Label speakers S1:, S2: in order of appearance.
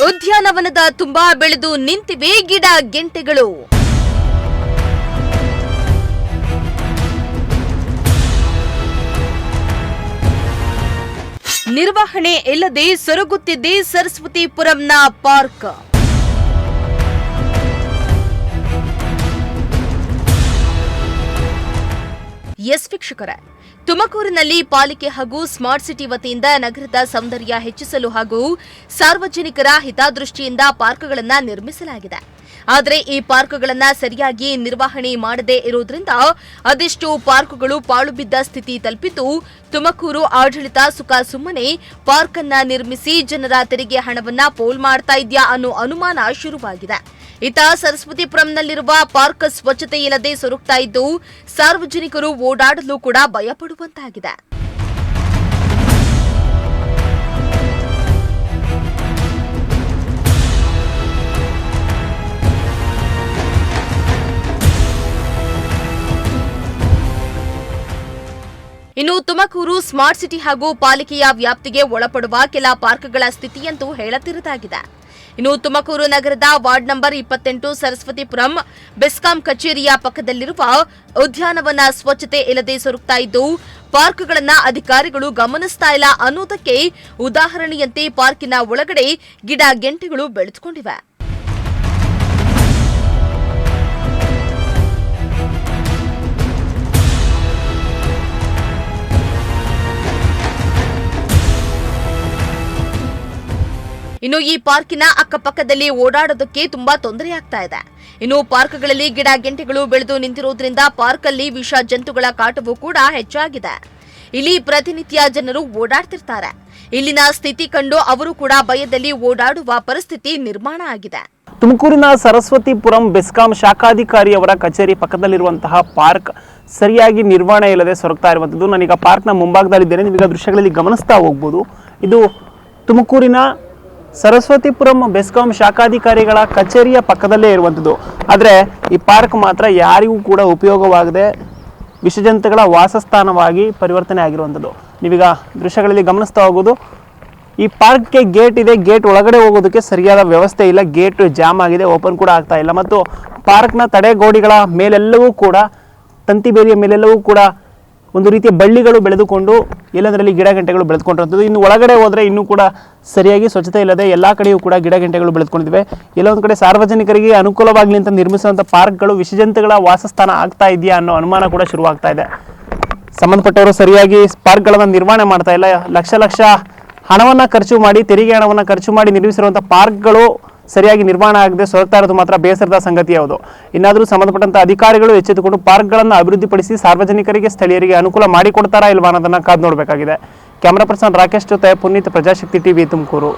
S1: ಉದ್ಯಾನವನದ ತುಂಬಾ ಬೆಳೆದು ನಿಂತಿವೆ ಗಿಡ ಗೆಂಟೆಗಳು. ನಿರ್ವಹಣೆ ಇಲ್ಲದೆ ಸೊರಗುತ್ತಿದೆ ಸರಸ್ವತಿಪುರಂನ ಪಾರ್ಕ್. ಎಸ್ ವೀಕ್ಷಕರೇ, ತುಮಕೂರಿನಲ್ಲಿ ಪಾಲಿಕೆ ಹಾಗೂ ಸ್ಮಾರ್ಟ್ ಸಿಟಿ ವತಿಯಿಂದ ನಗರದ ಸೌಂದರ್ಯ ಹೆಚ್ಚಿಸಲು ಹಾಗೂ ಸಾರ್ವಜನಿಕರ ಹಿತದೃಷ್ಟಿಯಿಂದ ಪಾರ್ಕ್ಗಳನ್ನು ನಿರ್ಮಿಸಲಾಗಿದೆ. ಆದರೆ ಈ ಪಾರ್ಕ್ಗಳನ್ನು ಸರಿಯಾಗಿ ನಿರ್ವಹಣೆ ಮಾಡದೇ ಇರುವುದರಿಂದ ಅದೆಷ್ಟೋ ಪಾರ್ಕ್ಗಳು ಪಾಳು ಬಿದ್ದ ಸ್ಥಿತಿ ತಲುಪಿದ್ದು, ತುಮಕೂರು ಆಡಳಿತ ಸುಮ್ಮನೆ ಪಾರ್ಕ್ ಅನ್ನ ನಿರ್ಮಿಸಿ ಜನರ ತೆರಿಗೆ ಹಣವನ್ನ ಪೋಲ್ ಮಾಡ್ತಾ ಇದೆಯಾ ಅನ್ನೋ ಅನುಮಾನ ಶುರುವಾಗಿದೆ. ಇತ್ತ ಸರಸ್ವತಿಪುರಂನಲ್ಲಿರುವ ಪಾರ್ಕ್ ಸ್ವಚ್ಛತೆ ಇಲ್ಲದೆ ಸೊರಗ್ತಾ ಇದ್ದು, ಸಾರ್ವಜನಿಕರು ಓಡಾಡಲು ಕೂಡ ಭಯಪಡುವಂತಾಗಿದೆ. ಇನ್ನು ತುಮಕೂರು ಸ್ಮಾರ್ಟ್ ಸಿಟಿ ಹಾಗೂ ಪಾಲಿಕೆಯ ವ್ಯಾಪ್ತಿಗೆ ಒಳಪಡುವ ಕೆಲ ಪಾರ್ಕ್ಗಳ ಸ್ಥಿತಿಯಂತೂ ಹೇಳತಿರದಾಗಿದೆ. ಇನ್ನು ತುಮಕೂರು ನಗರದ ವಾರ್ಡ್ ನಂಬರ್ 28 ಸರಸ್ವತಿಪುರಂ ಬೆಸ್ಕಾಂ ಕಚೇರಿಯ ಪಕ್ಕದಲ್ಲಿರುವ ಉದ್ಯಾನವನ ಸ್ವಚ್ಛತೆ ಇಲ್ಲದೆ ಸೊರಗ್ತಾ ಇದ್ದು, ಪಾರ್ಕ್ಗಳನ್ನ ಅಧಿಕಾರಿಗಳು ಗಮನಿಸ್ತಾ ಇಲ್ಲ ಅನ್ನೋದಕ್ಕೆ ಉದಾಹರಣೆಯಂತೆ ಪಾರ್ಕಿನ ಒಳಗಡೆ ಗಿಡ ಗೆಂಟೆಗಳು ಬೆಳೆದುಕೊಂಡಿವೆ. ಇನ್ನು ಈ ಪಾರ್ಕಿನ ಅಕ್ಕಪಕ್ಕದಲ್ಲಿ ಓಡಾಡೋದಕ್ಕೆ ತುಂಬಾ ತೊಂದರೆಯಾಗ್ತಾ ಇದೆ. ಇನ್ನು ಪಾರ್ಕ್ಗಳಲ್ಲಿ ಗಿಡ ಗೆಂಟೆಗಳು ಬೆಳೆದು ನಿಂತಿರೋದ್ರಿಂದ ಪಾರ್ಕ್ ಅಲ್ಲಿ ವಿಷ ಜಂತುಗಳ ಕಾಟವೂ ಕೂಡ ಹೆಚ್ಚಾಗಿದೆ. ಇಲ್ಲಿ ಪ್ರತಿನಿತ್ಯ ಜನರು ಓಡಾಡ್ತಿರ್ತಾರೆ. ಇಲ್ಲಿನ ಸ್ಥಿತಿ ಕಂಡು ಅವರು ಕೂಡ ಭಯದಲ್ಲಿ ಓಡಾಡುವ ಪರಿಸ್ಥಿತಿ ನಿರ್ಮಾಣ ಆಗಿದೆ.
S2: ತುಮಕೂರಿನ ಸರಸ್ವತಿಪುರಂ ಬೆಸ್ಕಾಂ ಶಾಖಾಧಿಕಾರಿಯವರ ಕಚೇರಿ ಪಕ್ಕದಲ್ಲಿರುವಂತಹ ಪಾರ್ಕ್ ಸರಿಯಾಗಿ ನಿರ್ವಹಣೆ ಇಲ್ಲದೆ ಸೊರಗ್ತಾ ಇರುವಂಥದ್ದು. ನಾನೀಗ ಪಾರ್ಕ್ನ ಮುಂಭಾಗದಲ್ಲಿದ್ದೇನೆ. ನೀವೀಗ ದೃಶ್ಯಗಳಲ್ಲಿ ಗಮನಿಸ್ತಾ ಹೋಗ್ಬೋದು. ಇದು ತುಮಕೂರಿನ ಸರಸ್ವತಿಪುರಂ ಬೆಸ್ಕಾಂ ಶಾಖಾಧಿಕಾರಿಗಳ ಕಚೇರಿಯ ಪಕ್ಕದಲ್ಲೇ ಇರುವಂಥದ್ದು. ಆದರೆ ಈ ಪಾರ್ಕ್ ಮಾತ್ರ ಯಾರಿಗೂ ಕೂಡ ಉಪಯೋಗವಾಗದೆ ವಿಷಜಂತುಗಳ ವಾಸಸ್ಥಾನವಾಗಿ ಪರಿವರ್ತನೆ ಆಗಿರುವಂಥದ್ದು. ನೀವೀಗ ದೃಶ್ಯಗಳಲ್ಲಿ ಗಮನಿಸ್ತಾ ಹೋಗೋದು. ಈ ಪಾರ್ಕ್ಗೆ ಗೇಟ್ ಇದೆ. ಗೇಟ್ ಒಳಗಡೆ ಹೋಗೋದಕ್ಕೆ ಸರಿಯಾದ ವ್ಯವಸ್ಥೆ ಇಲ್ಲ. ಗೇಟ್ ಜಾಮ್ ಆಗಿದೆ, ಓಪನ್ ಕೂಡ ಆಗ್ತಾ ಇಲ್ಲ. ಮತ್ತು ಪಾರ್ಕ್ನ ತಡೆಗೋಡಿಗಳ ಮೇಲೆಲ್ಲವೂ ಕೂಡ, ತಂತಿ ಬೇಲಿಯ ಮೇಲೆಲ್ಲವೂ ಕೂಡ ಒಂದು ರೀತಿಯ ಬಳ್ಳಿಗಳು ಬೆಳೆದುಕೊಂಡು ಎಲ್ಲದರಲ್ಲಿ ಗಿಡ ಗಂಟೆಗಳು ಬೆಳೆದುಕೊಂಡಿರುವಂಥದ್ದು. ಇನ್ನು ಒಳಗಡೆ ಹೋದರೆ ಇನ್ನೂ ಕೂಡ ಸರಿಯಾಗಿ ಸ್ವಚ್ಛತೆ ಇಲ್ಲದೆ ಎಲ್ಲ ಕಡೆಯೂ ಕೂಡ ಗಿಡ ಗಂಟೆಗಳು ಬೆಳೆದುಕೊಂಡಿವೆ. ಎಲ್ಲೊಂದು ಕಡೆ ಸಾರ್ವಜನಿಕರಿಗೆ ಅನುಕೂಲವಾಗಲಿ ಅಂತ ನಿರ್ಮಿಸುವಂಥ ಪಾರ್ಕ್ಗಳು ವಿಷಜಂತುಗಳ ವಾಸಸ್ಥಾನ ಆಗ್ತಾ ಇದೆಯಾ ಅನ್ನೋ ಅನುಮಾನ ಕೂಡ ಶುರುವಾಗ್ತಾ ಇದೆ. ಸಂಬಂಧಪಟ್ಟವರು ಸರಿಯಾಗಿ ಪಾರ್ಕ್ಗಳನ್ನು ನಿರ್ವಹಣೆ ಮಾಡ್ತಾ ಇಲ್ಲ. ಲಕ್ಷ ಹಣವನ್ನು ಖರ್ಚು ಮಾಡಿ, ತೆರಿಗೆ ಹಣವನ್ನು ಖರ್ಚು ಮಾಡಿ ನಿರ್ಮಿಸಿರುವಂಥ ಪಾರ್ಕ್ಗಳು ಸರಿಯಾಗಿ ನಿರ್ವಹಣೆ ಆಗದೆ ಸೊರಗ್ತಾ ಇರೋದು ಮಾತ್ರ ಬೇಸರದ ಸಂಗತಿ. ಯಾವುದು ಇನ್ನಾದರೂ ಸಂಬಂಧಪಟ್ಟಂತ ಅಧಿಕಾರಿಗಳು ಎಚ್ಚೆತ್ತುಕೊಂಡು ಪಾರ್ಕ್ಗಳನ್ನು ಅಭಿವೃದ್ಧಿಪಡಿಸಿ ಸಾರ್ವಜನಿಕರಿಗೆ ಸ್ಥಳೀಯರಿಗೆ ಅನುಕೂಲ ಮಾಡಿಕೊಡ್ತಾರಾ ಇಲ್ವಾ ಅನ್ನೋದನ್ನ ಕಾದು ನೋಡಬೇಕಾಗಿದೆ. ಕ್ಯಾಮರಾ ಪರ್ಸನ್ ರಾಕೇಶ್ ಜೊತೆ ಪುನೀತ್, ಪ್ರಜಾಶಕ್ತಿ ಟಿವಿ, ತುಮಕೂರು.